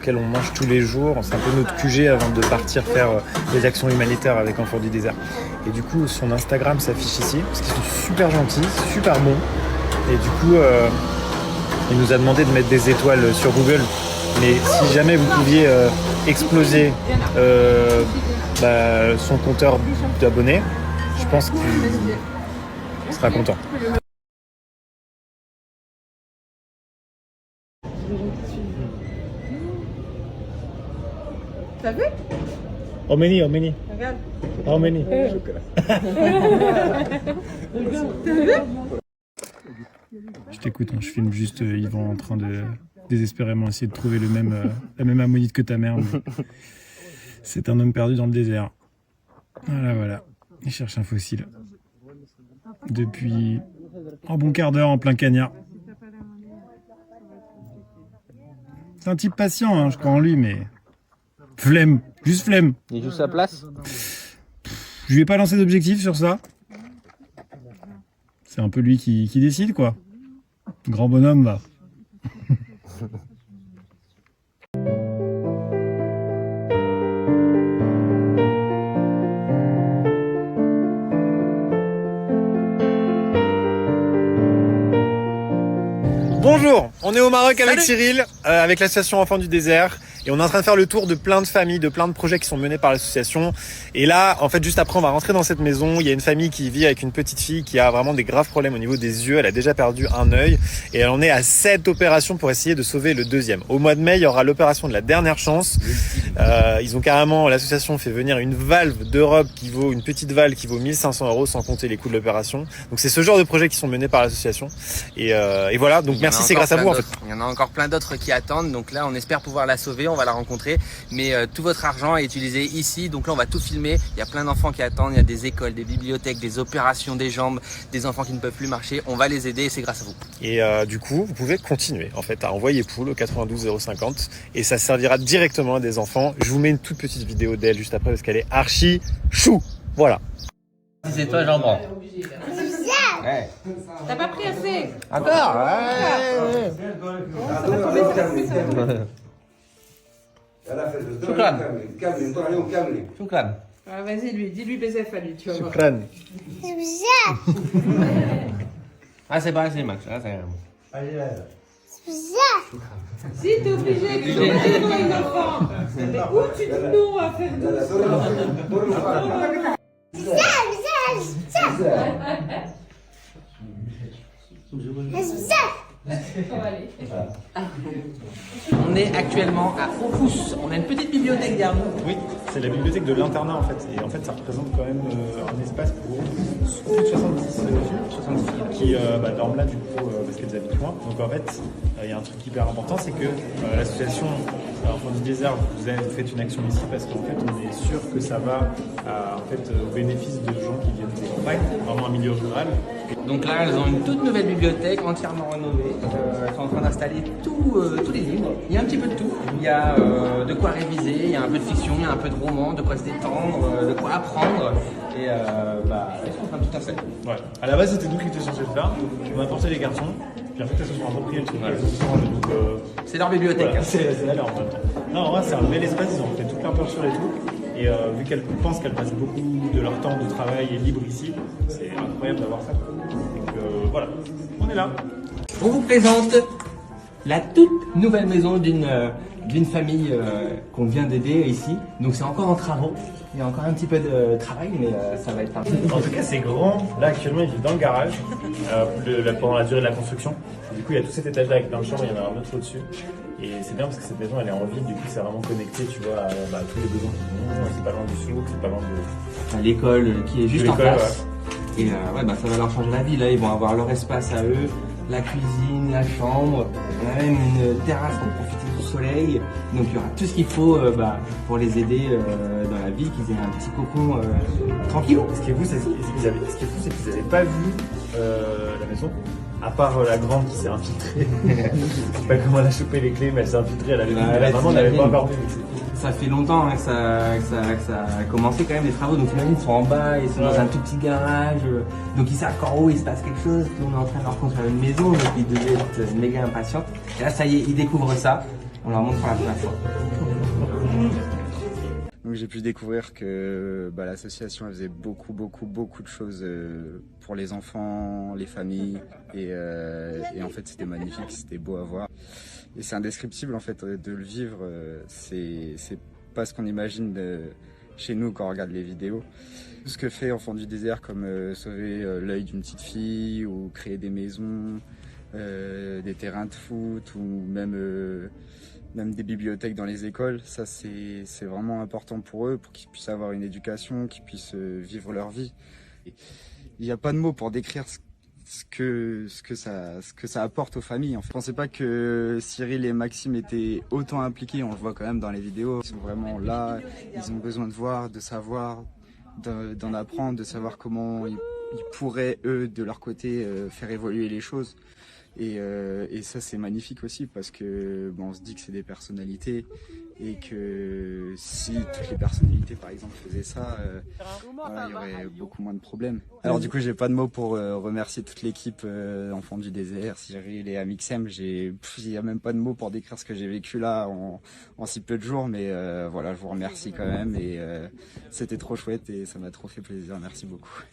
laquelle on mange tous les jours. C'est un peu notre QG avant de partir faire des actions humanitaires avec Enfants du désert. Et du coup, son Instagram s'affiche ici, parce qu'ils sont super gentils, super bons. Et du coup, il nous a demandé de mettre des étoiles sur Google. Mais si jamais vous pouviez exploser son compteur d'abonnés, je pense qu'il sera content. T'as vu? How many? Regarde. How many? T'as vu? Je t'écoute, je filme juste Yvan en train de désespérément essayer de trouver la même ammonite que ta mère. C'est un homme perdu dans le désert. Voilà. Il cherche un fossile. Depuis un bon quart d'heure en plein cagnard. C'est un type patient, je crois en lui, mais... Flemme, juste flemme. Il joue sa place. Je lui ai pas lancé d'objectif sur ça. C'est un peu lui qui décide, quoi. Grand bonhomme, va. Bonjour, on est au Maroc avec Cyril, avec l'association Enfants du désert. Et on est en train de faire le tour de plein de familles, de plein de projets qui sont menés par l'association. Et là, en fait, juste après, on va rentrer dans cette maison. Il y a une famille qui vit avec une petite fille qui a vraiment des graves problèmes au niveau des yeux. Elle a déjà perdu un œil. Et elle en est à 7 opérations pour essayer de sauver le deuxième. Au mois de mai, il y aura l'opération de la dernière chance. Ils ont carrément, l'association fait venir une valve d'Europe une petite valve qui vaut 1500 € sans compter les coûts de l'opération. Donc c'est ce genre de projets qui sont menés par l'association. Et voilà, donc merci, c'est grâce à vous en fait. Il y en a encore plein d'autres qui attendent. Donc là, on espère pouvoir la sauver. On va la rencontrer, mais tout votre argent est utilisé ici, donc là on va tout filmer. Il y a plein d'enfants qui attendent, il y a des écoles, des bibliothèques, des opérations des jambes, des enfants qui ne peuvent plus marcher. On va les aider et c'est grâce à vous. Et du coup, vous pouvez continuer en fait à envoyer poule au 92 050 et ça servira directement à des enfants. Je vous mets une toute petite vidéo d'elle juste après parce qu'elle est archi chou. Voilà. Si c'est toi, j'en prends. Ouais. T'as pas pris assez. Encore. Choukran. Ah, vas-y, dis-lui Bézef à lui, tu vas voir. Shukran. Ah, c'est pas assez, Max. Ah, c'est... Si, t'es obligé de dire non à une enfant. Mais où tu dis non à faire On est actuellement à Opus. On a une petite bibliothèque derrière nous. Oui, c'est la bibliothèque de l'internat en fait. Et en fait, ça représente quand même un espace pour plus de 70 filles qui dorment là du coup parce qu'elles habitent loin. Donc en fait, il y a un truc hyper important, c'est que l'association Enfants du désert, vous faites une action ici parce qu'en fait, on est sûr que ça va au bénéfice de gens qui viennent des campagnes, vraiment un milieu rural. Donc là, elles ont une toute nouvelle bibliothèque entièrement rénovée. Elles sont en train d'installer tous les livres. Il y a un petit peu de tout. Il y a de quoi réviser, il y a un peu de fiction, il y a un peu de roman, de quoi se détendre, de quoi apprendre. Et elles sont en train de tout installer. Ouais. À la base, c'était nous qui étions censés le faire. On a apporté les garçons. Puis en fait, elles se sont appropriées le truc. Ouais. C'est leur bibliothèque. Voilà, c'est là en même temps. Non, en vrai, c'est un bel espace. Ils ont fait toute leur peinture et tout. Et vu qu'elles pensent qu'elles passent beaucoup de leur temps de travail libre ici, c'est incroyable d'avoir ça. Donc voilà, on est là. On vous présente la toute nouvelle maison d'une famille qu'on vient d'aider ici. Donc c'est encore en travaux. Il y a encore un petit peu de travail, mais ça va être parfait. En tout cas, c'est grand. Là, actuellement, ils vivent dans le garage pendant la durée de la construction. Du coup, il y a tout cet étage-là avec plein de chambres. Il y en a un autre au-dessus. Et c'est bien parce que cette maison, elle est en ville. Du coup, c'est vraiment connecté, tu vois, à tous les besoins qu'ils ont. C'est pas loin du souk, c'est pas loin de... L'école qui est juste en face. Ouais. Et ça va leur changer la vie. Là, ils vont avoir leur espace à eux, la cuisine, la chambre. On a même une terrasse pour profiter du soleil. Donc il y aura tout ce qu'il faut pour les aider dans la vie, qu'ils aient un petit cocon tranquille. Ce qui est fou, c'est qu'ils n'avaient pas vu la maison. À part la grande qui s'est infiltrée. Je sais pas comment elle a chopé les clés, mais elle s'est infiltrée. La maman n'avait pas encore vu. Ça fait longtemps que ça a commencé quand même les travaux. Donc imagine, ils sont en bas, ils sont dans un tout petit garage. Donc ils savent qu'en haut il se passe quelque chose. Nous on est en train de leur construire une maison, donc ils devaient être méga impatients. Et là ça y est, ils découvrent ça. on leur montre la place. Donc j'ai pu découvrir que l'association elle faisait beaucoup de choses pour les enfants, les familles et en fait c'était magnifique, c'était beau à voir et c'est indescriptible en fait de le vivre. C'est pas ce qu'on imagine chez nous quand on regarde les vidéos. Tout ce que fait Enfants du désert comme sauver l'œil d'une petite fille ou créer des maisons, des terrains de foot ou même des bibliothèques dans les écoles, ça c'est vraiment important pour eux, pour qu'ils puissent avoir une éducation, qu'ils puissent vivre leur vie. Et il n'y a pas de mots pour décrire ce que ça apporte aux familles. En fait, je pensais pas que Cyril et Maxime étaient autant impliqués, on le voit quand même dans les vidéos. Ils sont vraiment là, ils ont besoin de voir, de savoir, d'en apprendre, de savoir comment ils pourraient, eux, de leur côté, faire évoluer les choses. Et ça c'est magnifique aussi parce que on se dit que c'est des personnalités et que si toutes les personnalités par exemple faisaient ça, il y aurait beaucoup moins de problèmes. Alors du coup j'ai pas de mots pour remercier toute l'équipe Enfants du désert, Cyril et Amixem. Il y a même pas de mots pour décrire ce que j'ai vécu là en si peu de jours, mais voilà, je vous remercie quand même et c'était trop chouette et ça m'a trop fait plaisir. Merci beaucoup.